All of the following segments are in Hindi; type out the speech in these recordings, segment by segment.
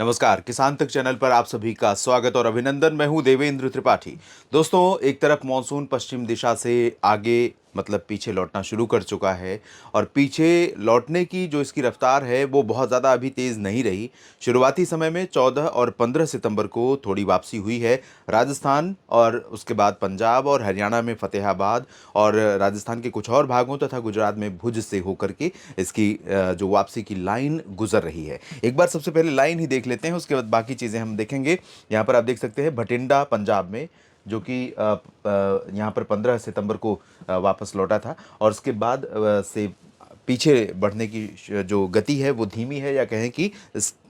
नमस्कार, किसान तक चैनल पर आप सभी का स्वागत और अभिनंदन। मैं हूं देवेंद्र त्रिपाठी। दोस्तों, एक तरफ मॉनसून पश्चिम दिशा से आगे मतलब पीछे लौटना शुरू कर चुका है और पीछे लौटने की जो इसकी रफ्तार है वो बहुत ज़्यादा अभी तेज़ नहीं रही। शुरुआती समय में 14 और 15 सितंबर को थोड़ी वापसी हुई है राजस्थान और उसके बाद पंजाब और हरियाणा में फतेहाबाद और राजस्थान के कुछ और भागों तथा गुजरात में भुज से होकर के इसकी जो वापसी की लाइन गुजर रही है। एक बार सबसे पहले लाइन ही देख लेते हैं, उसके बाद बाकी चीज़ें हम देखेंगे। यहाँ पर आप देख सकते हैं भटिंडा पंजाब में, जो कि यहाँ पर 15 सितंबर को वापस लौटा था और उसके बाद से पीछे बढ़ने की जो गति है वो धीमी है, या कहें कि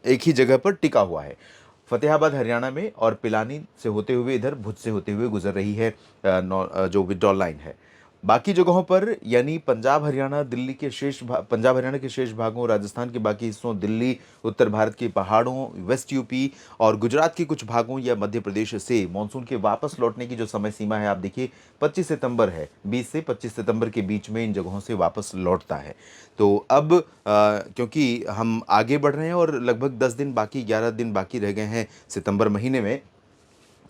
एक ही जगह पर टिका हुआ है। फतेहाबाद हरियाणा में और पिलानी से होते हुए इधर भुज से होते हुए गुजर रही है जो विड्रॉल लाइन है। बाकी जगहों पर यानी पंजाब हरियाणा दिल्ली के पंजाब हरियाणा के शेष भागों, राजस्थान के बाकी हिस्सों, दिल्ली, उत्तर भारत के पहाड़ों, वेस्ट यूपी और गुजरात के कुछ भागों या मध्य प्रदेश से मानसून के वापस लौटने की जो समय सीमा है, आप देखिए 25 सितंबर है। 20 से 25 सितंबर के बीच में इन जगहों से वापस लौटता है। तो अब क्योंकि हम आगे बढ़ रहे हैं और लगभग 10 दिन बाकी, 11 दिन बाकी रह गए हैं सितंबर महीने में,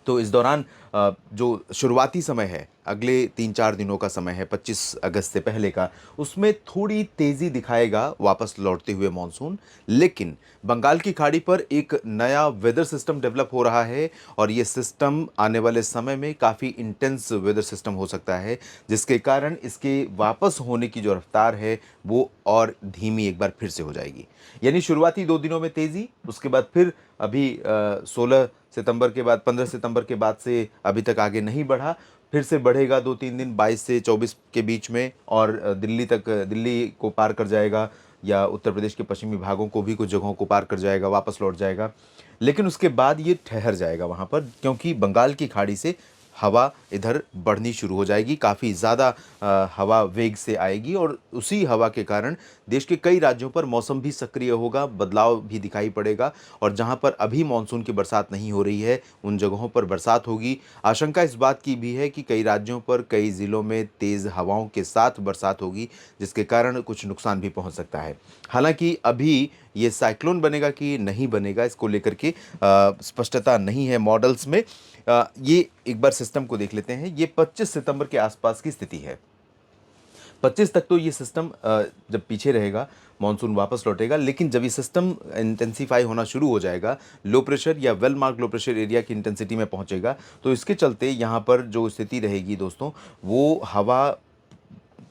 तो इस दौरान जो शुरुआती समय है, अगले 3-4 दिनों का समय है 25 अगस्त से पहले का, उसमें थोड़ी तेज़ी दिखाएगा वापस लौटते हुए मॉनसून। लेकिन बंगाल की खाड़ी पर एक नया वेदर सिस्टम डेवलप हो रहा है और ये सिस्टम आने वाले समय में काफ़ी इंटेंस वेदर सिस्टम हो सकता है, जिसके कारण इसके वापस होने की जो रफ्तार है वो और धीमी एक बार फिर से हो जाएगी। यानी शुरुआती 2 दिनों में तेज़ी, उसके बाद फिर अभी 16 सितंबर के बाद, 15 सितंबर के बाद से अभी तक आगे नहीं बढ़ा, फिर से बढ़ेगा 2-3 दिन 22 से 24 के बीच में और दिल्ली को पार कर जाएगा या उत्तर प्रदेश के पश्चिमी भागों को भी कुछ जगहों को पार कर जाएगा, वापस लौट जाएगा। लेकिन उसके बाद ये ठहर जाएगा वहाँ पर, क्योंकि बंगाल की खाड़ी से हवा इधर बढ़नी शुरू हो जाएगी, काफ़ी ज़्यादा हवा वेग से आएगी और उसी हवा के कारण देश के कई राज्यों पर मौसम भी सक्रिय होगा, बदलाव भी दिखाई पड़ेगा और जहां पर अभी मानसून की बरसात नहीं हो रही है उन जगहों पर बरसात होगी। आशंका इस बात की भी है कि कई राज्यों पर, कई ज़िलों में तेज़ हवाओं के साथ बरसात होगी, जिसके कारण कुछ नुकसान भी पहुंच सकता है। हालांकि अभी ये साइक्लोन बनेगा कि नहीं बनेगा, इसको लेकर के स्पष्टता नहीं है मॉडल्स में। ये एक बार सिस्टम को देख लेते हैं। ये 25 सितंबर के आसपास की स्थिति है। 25 तक तो ये सिस्टम जब पीछे रहेगा, मानसून वापस लौटेगा, लेकिन जब ये सिस्टम इंटेंसिफाई होना शुरू हो जाएगा, लो प्रेशर या well mark low pressure area की इंटेंसिटी में पहुंचेगा, तो इसके चलते यहाँ पर जो स्थिति रहेगी दोस्तों, वो हवा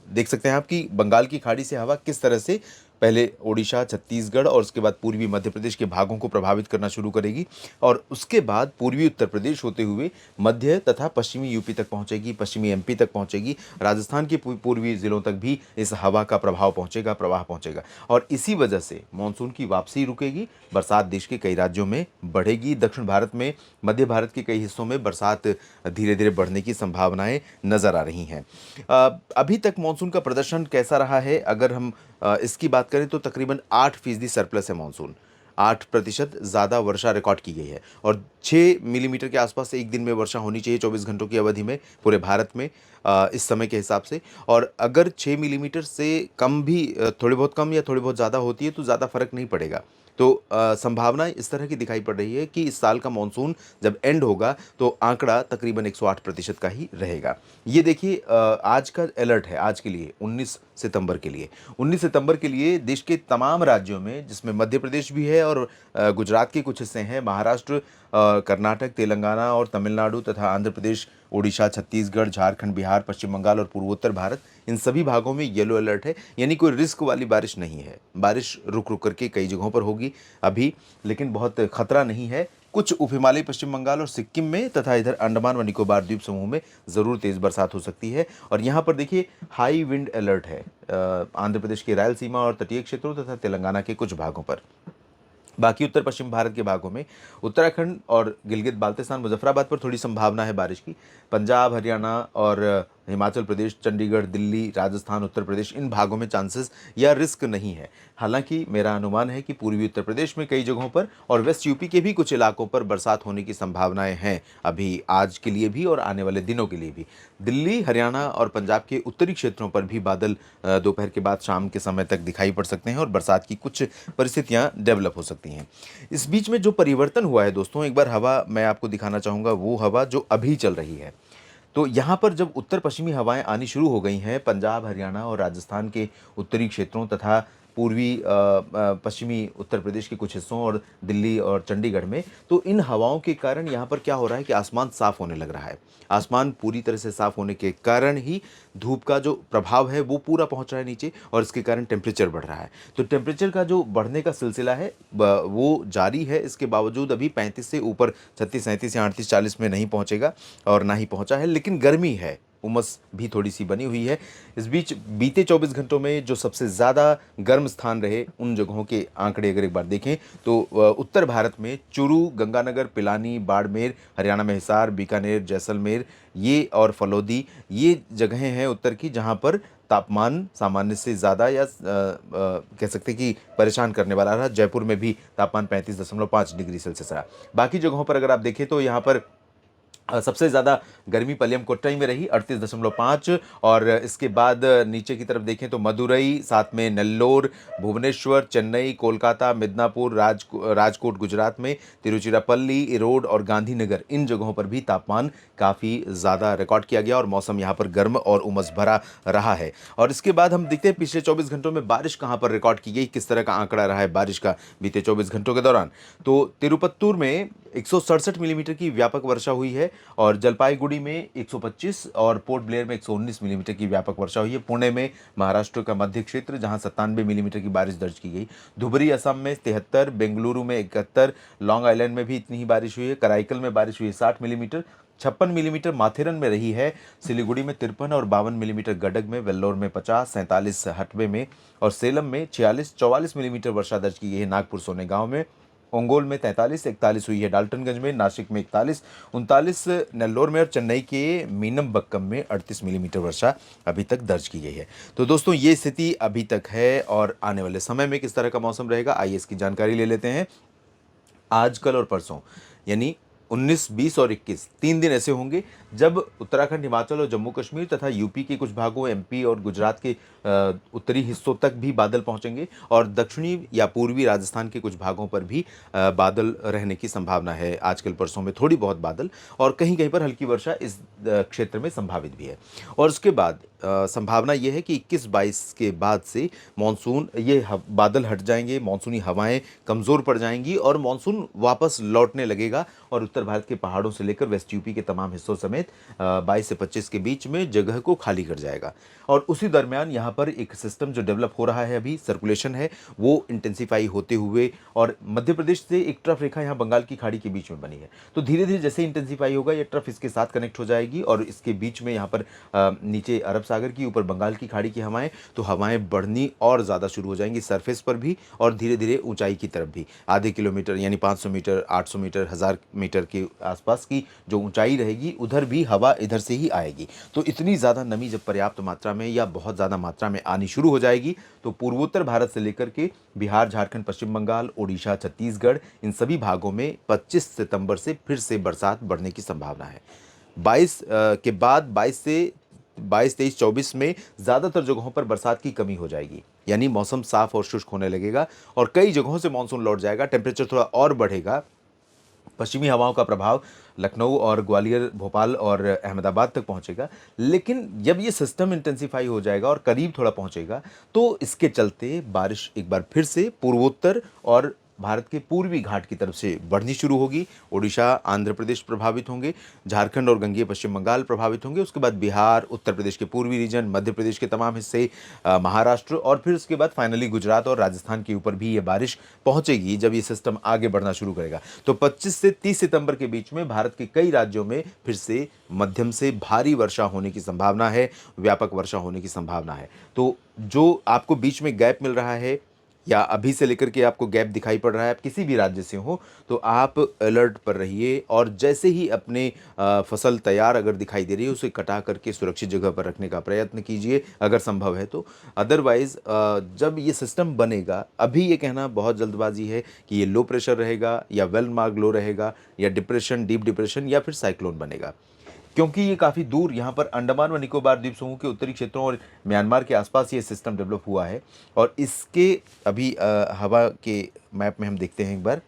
देख सकते हैं आप कि बंगाल की खाड़ी से हवा किस तरह से पहले ओडिशा, छत्तीसगढ़ और उसके बाद पूर्वी मध्य प्रदेश के भागों को प्रभावित करना शुरू करेगी और उसके बाद पूर्वी उत्तर प्रदेश होते हुए मध्य तथा पश्चिमी यूपी तक पहुंचेगी, पश्चिमी एमपी तक पहुंचेगी, राजस्थान के पूर्वी जिलों तक भी इस हवा का प्रभाव पहुंचेगा, प्रवाह पहुंचेगा और इसी वजह से मानसून की वापसी रुकेगी, बरसात देश के कई राज्यों में बढ़ेगी। दक्षिण भारत में, मध्य भारत के कई हिस्सों में बरसात धीरे धीरे बढ़ने की संभावनाएं नजर आ रही हैं। अभी तक मानसून का प्रदर्शन कैसा रहा है, अगर हम इसकी बात करें तो तकरीबन 8% सरप्लस है मानसून। 8% ज़्यादा वर्षा रिकॉर्ड की गई है और 6 मिलीमीटर के आसपास एक दिन में वर्षा होनी चाहिए 24 घंटों की अवधि में पूरे भारत में, इस समय के हिसाब से। और अगर 6 मिलीमीटर से कम भी, थोड़ी बहुत कम या थोड़ी बहुत ज़्यादा होती है तो ज़्यादा फर्क नहीं पड़ेगा। तो संभावना इस तरह की दिखाई पड़ रही है कि इस साल का मानसून जब एंड होगा तो आंकड़ा तकरीबन 108% का ही रहेगा। ये देखिए, आज का अलर्ट है आज के लिए, 19 सितंबर के लिए। 19 सितंबर के लिए देश के तमाम राज्यों में, जिसमें मध्य प्रदेश भी है और गुजरात के कुछ हिस्से हैं, महाराष्ट्र, कर्नाटक, तेलंगाना और तमिलनाडु तथा आंध्र प्रदेश, ओडिशा, छत्तीसगढ़, झारखंड, बिहार, पश्चिम बंगाल और पूर्वोत्तर भारत, इन सभी भागों में येलो अलर्ट है। यानी कोई रिस्क वाली बारिश नहीं है। बारिश रुक रुक करके कई जगहों पर होगी अभी, लेकिन बहुत खतरा नहीं है। कुछ उप हिमालयी पश्चिम बंगाल और सिक्किम में तथा इधर अंडमान व निकोबार द्वीप समूह में ज़रूर तेज़ बरसात हो सकती है। और यहाँ पर देखिए हाई विंड अलर्ट है आंध्र प्रदेश के रायलसीमा और तटीय क्षेत्रों तथा तेलंगाना के कुछ भागों पर। बाकी उत्तर पश्चिम भारत के भागों में, उत्तराखंड और गिलगित बाल्तिस्तान, मुजफ्फराबाद पर थोड़ी संभावना है बारिश की। पंजाब, हरियाणा और हिमाचल प्रदेश, चंडीगढ़, दिल्ली, राजस्थान, उत्तर प्रदेश, इन भागों में चांसेस या रिस्क नहीं है। हालांकि मेरा अनुमान है कि पूर्वी उत्तर प्रदेश में कई जगहों पर और वेस्ट यूपी के भी कुछ इलाकों पर बरसात होने की संभावनाएं हैं, अभी आज के लिए भी और आने वाले दिनों के लिए भी। दिल्ली, हरियाणा और पंजाब के उत्तरी क्षेत्रों पर भी बादल दोपहर के बाद शाम के समय तक दिखाई पड़ सकते हैं और बरसात की कुछ परिस्थितियां डेवलप हो सकती हैं। इस बीच में जो परिवर्तन हुआ है दोस्तों, एक बार हवा मैं आपको दिखाना चाहूँगा, वो हवा जो अभी चल रही है। तो यहाँ पर जब उत्तर पश्चिमी हवाएं आनी शुरू हो गई हैं पंजाब, हरियाणा और राजस्थान के उत्तरी क्षेत्रों तथा पूर्वी पश्चिमी उत्तर प्रदेश के कुछ हिस्सों और दिल्ली और चंडीगढ़ में, तो इन हवाओं के कारण यहाँ पर क्या हो रहा है कि आसमान साफ होने लग रहा है। आसमान पूरी तरह से साफ होने के कारण ही धूप का जो प्रभाव है वो पूरा पहुँच रहा है नीचे और इसके कारण टेम्परेचर बढ़ रहा है। तो टेम्परेचर का जो बढ़ने का सिलसिला है वो जारी है। इसके बावजूद अभी 35 से ऊपर 36, 37 या 38, 40 में नहीं पहुँचेगा और ना ही पहुँचा है, लेकिन गर्मी है, उमस भी थोड़ी सी बनी हुई है। इस बीच बीते 24 घंटों में जो सबसे ज़्यादा गर्म स्थान रहे उन जगहों के आंकड़े अगर एक बार देखें तो उत्तर भारत में चुरू, गंगानगर, पिलानी, बाड़मेर, हरियाणा में हिसार, बीकानेर, जैसलमेर ये और फलोदी, ये जगहें हैं उत्तर की जहां पर तापमान सामान्य से ज़्यादा या कह सकते हैं कि परेशान करने वाला रहा। जयपुर में भी तापमान 35.5 डिग्री सेल्सियस रहा। बाकी जगहों पर अगर आप देखें तो यहाँ पर सबसे ज़्यादा गर्मी पलियम कोट्टई में रही 38.5, और इसके बाद नीचे की तरफ देखें तो मदुरई, साथ में नेल्लोर, भुवनेश्वर, चेन्नई, कोलकाता, मिदनापुर, राजकोट गुजरात में, तिरुचिरापल्ली, इरोड और गांधीनगर, इन जगहों पर भी तापमान काफ़ी ज़्यादा रिकॉर्ड किया गया और मौसम यहाँ पर गर्म और उमस भरा रहा है। और इसके बाद हम देखते हैं पिछले 24 घंटों में बारिश कहाँ पर रिकॉर्ड की गई, किस तरह का आंकड़ा रहा है बारिश का बीते 24 घंटों के दौरान। तो तिरुपत्तूर में 167 मिलीमीटर की व्यापक वर्षा हुई है और जलपाईगुड़ी में 125 और पोर्ट ब्लेयर में 119 मिलीमीटर की व्यापक वर्षा हुई है। पुणे में, महाराष्ट्र का मध्य क्षेत्र, जहां 97 मिलीमीटर की बारिश दर्ज की गई। धुबरी असम में 73, बेंगलुरु में 71, लॉन्ग आइलैंड में भी इतनी ही बारिश हुई है। कराईकल में बारिश हुई है 60 मिलीमीटर। 56 मिलीमीटर माथेरन में रही है। सिलीगुड़ी में 53 और 52 मिलीमीटर गडग में, वेल्लोर में 50, 47 हटबे में और सेलम में 46, 44 मिलीमीटर वर्षा दर्ज की गई है। नागपुर सोनेगांव में, ओंगोल में 43, 41 हुई है डाल्टनगंज में, नासिक में 41, 39 नेल्लोर में और चेन्नई के मीनमबक्कम में 38 मिलीमीटर वर्षा अभी तक दर्ज की गई है। तो दोस्तों ये स्थिति अभी तक है और आने वाले समय में किस तरह का मौसम रहेगा आइए इसकी जानकारी ले लेते हैं। आज, कल और परसों यानी 19, 20 और 21 3 दिन ऐसे होंगे जब उत्तराखंड, हिमाचल और जम्मू कश्मीर तथा यूपी के कुछ भागों, एमपी और गुजरात के उत्तरी हिस्सों तक भी बादल पहुंचेंगे और दक्षिणी या पूर्वी राजस्थान के कुछ भागों पर भी बादल रहने की संभावना है। आजकल परसों में थोड़ी बहुत बादल और कहीं कहीं पर हल्की वर्षा इस क्षेत्र में संभावित भी है। और उसके बाद संभावना यह है कि 21-22 के बाद से मानसून बादल हट जाएंगे, मानसूनी हवाएं कमज़ोर पड़ जाएंगी और मानसून वापस लौटने लगेगा और उत्तर भारत के पहाड़ों से लेकर वेस्ट यूपी के तमाम हिस्सों समेत 22 से 25 के बीच में जगह को खाली कर जाएगा। और उसी दरमियान यहाँ पर एक सिस्टम जो डेवलप हो रहा है, अभी सर्कुलेशन है, वो इंटेंसिफाई होते हुए और मध्य प्रदेश से एक ट्रफ रेखा यहाँ बंगाल की खाड़ी के बीच में बनी है। तो धीरे धीरे जैसे इंटेंसिफाई होगा ये ट्रफ इसके साथ कनेक्ट हो जाएगी और इसके बीच में यहाँ पर नीचे अरब सागर की, ऊपर बंगाल की खाड़ी की हवाएं, तो हवाएं बढ़नी और ज़्यादा शुरू हो जाएंगी सरफेस पर भी और धीरे धीरे ऊंचाई की तरफ भी। आधे किलोमीटर यानी 500 मीटर, 800 मीटर, 1000 मीटर के आसपास की जो ऊंचाई रहेगी उधर भी हवा इधर से ही आएगी। तो इतनी ज़्यादा नमी जब पर्याप्त मात्रा में या बहुत ज़्यादा मात्रा में आनी शुरू हो जाएगी तो पूर्वोत्तर भारत से लेकर के बिहार, झारखंड, पश्चिम बंगाल, ओडिशा, छत्तीसगढ़, इन सभी भागों में 25 सितंबर से फिर से बरसात बढ़ने की संभावना है। 22 के बाद 22, 23, 24 में ज़्यादातर जगहों पर बरसात की कमी हो जाएगी, यानी मौसम साफ और शुष्क होने लगेगा और कई जगहों से मानसून लौट जाएगा। टेम्परेचर थोड़ा और बढ़ेगा। पश्चिमी हवाओं का प्रभाव लखनऊ और ग्वालियर, भोपाल और अहमदाबाद तक पहुंचेगा, लेकिन जब ये सिस्टम इंटेंसिफाई हो जाएगा और करीब थोड़ा पहुंचेगा तो इसके चलते बारिश एक बार फिर से पूर्वोत्तर और भारत के पूर्वी घाट की तरफ से बढ़नी शुरू होगी। ओडिशा, आंध्र प्रदेश प्रभावित होंगे, झारखंड और गंगेय पश्चिम बंगाल प्रभावित होंगे, उसके बाद बिहार, उत्तर प्रदेश के पूर्वी रीजन, मध्य प्रदेश के तमाम हिस्से, महाराष्ट्र और फिर उसके बाद फाइनली गुजरात और राजस्थान के ऊपर भी ये बारिश पहुंचेगी जब ये सिस्टम आगे बढ़ना शुरू करेगा। तो 25 से 30 सितंबर के बीच में भारत के कई राज्यों में फिर से मध्यम से भारी वर्षा होने की संभावना है, व्यापक वर्षा होने की संभावना है। तो जो आपको बीच में गैप मिल रहा है या अभी से लेकर के आपको गैप दिखाई पड़ रहा है, आप किसी भी राज्य से हो तो आप अलर्ट पर रहिए और जैसे ही अपने फसल तैयार अगर दिखाई दे रही है उसे कटा करके सुरक्षित जगह पर रखने का प्रयत्न कीजिए अगर संभव है तो। अदरवाइज़ जब ये सिस्टम बनेगा, अभी ये कहना बहुत जल्दबाजी है कि ये लो प्रेशर रहेगा या वेल मार्क लो रहेगा या डिप्रेशन, डीप डिप्रेशन या फिर साइक्लोन बनेगा, क्योंकि ये काफ़ी दूर यहाँ पर अंडमान व निकोबार द्वीप समूह के उत्तरी क्षेत्रों और म्यांमार के आसपास ये सिस्टम डेवलप हुआ है। और इसके अभी हवा के मैप में हम देखते हैं एक बार,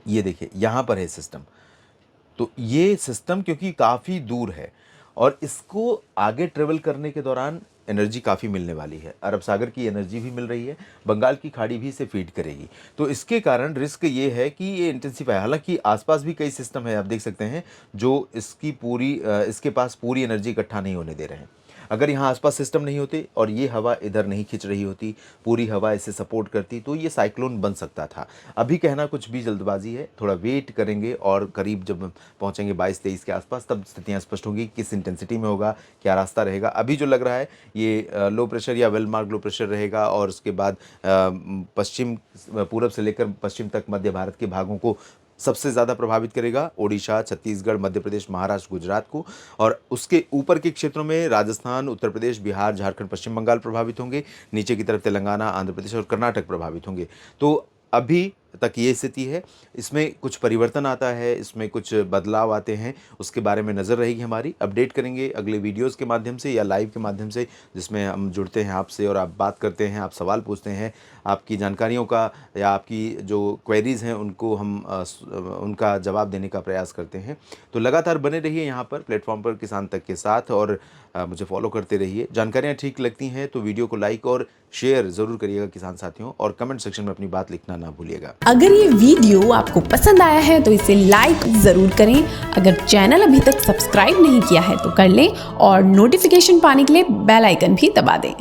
ये देखिए यहाँ पर है सिस्टम। तो ये सिस्टम क्योंकि काफ़ी दूर है और इसको आगे ट्रेवल करने के दौरान एनर्जी काफ़ी मिलने वाली है, अरब सागर की एनर्जी भी मिल रही है, बंगाल की खाड़ी भी इसे फीड करेगी, तो इसके कारण रिस्क ये है कि ये इंटेंसिफाई, हालांकि आसपास भी कई सिस्टम है आप देख सकते हैं जो इसके पास पूरी एनर्जी इकट्ठा नहीं होने दे रहे हैं। अगर यहाँ आसपास सिस्टम नहीं होते और ये हवा इधर नहीं खिंच रही होती, पूरी हवा इसे सपोर्ट करती, तो ये साइक्लोन बन सकता था। अभी कहना कुछ भी जल्दबाजी है, थोड़ा वेट करेंगे और करीब जब पहुँचेंगे 22-23 के आसपास तब स्थितियाँ स्पष्ट होंगी, किस इंटेंसिटी में होगा, क्या रास्ता रहेगा। अभी जो लग रहा है ये लो प्रेशर या वेल मार्क लो प्रेशर रहेगा और उसके बाद पूरब से लेकर पश्चिम तक मध्य भारत के भागों को सबसे ज़्यादा प्रभावित करेगा, ओडिशा, छत्तीसगढ़, मध्य प्रदेश, महाराष्ट्र, गुजरात को, और उसके ऊपर के क्षेत्रों में राजस्थान, उत्तर प्रदेश, बिहार, झारखंड, पश्चिम बंगाल प्रभावित होंगे, नीचे की तरफ तेलंगाना, आंध्र प्रदेश और कर्नाटक प्रभावित होंगे। तो अभी तक ये स्थिति है, इसमें कुछ परिवर्तन आता है, इसमें कुछ बदलाव आते हैं, उसके बारे में नज़र रहेगी हमारी, अपडेट करेंगे अगले वीडियोस के माध्यम से या लाइव के माध्यम से, जिसमें हम जुड़ते हैं आपसे और आप बात करते हैं, आप सवाल पूछते हैं, आपकी जानकारियों का या आपकी जो क्वेरीज़ हैं उनको हम उनका जवाब देने का प्रयास करते हैं। तो लगातार बने रहिए यहाँ पर प्लेटफॉर्म पर किसान तक के साथ और मुझे फॉलो करते रहिए। जानकारियाँ ठीक लगती हैं तो वीडियो को लाइक और शेयर ज़रूर करिएगा किसान साथियों, और कमेंट सेक्शन में अपनी बात लिखना ना भूलिएगा। अगर ये वीडियो आपको पसंद आया है तो इसे लाइक ज़रूर करें। अगर चैनल अभी तक सब्सक्राइब नहीं किया है तो कर लें और नोटिफिकेशन पाने के लिए बेल आइकन भी दबा दें।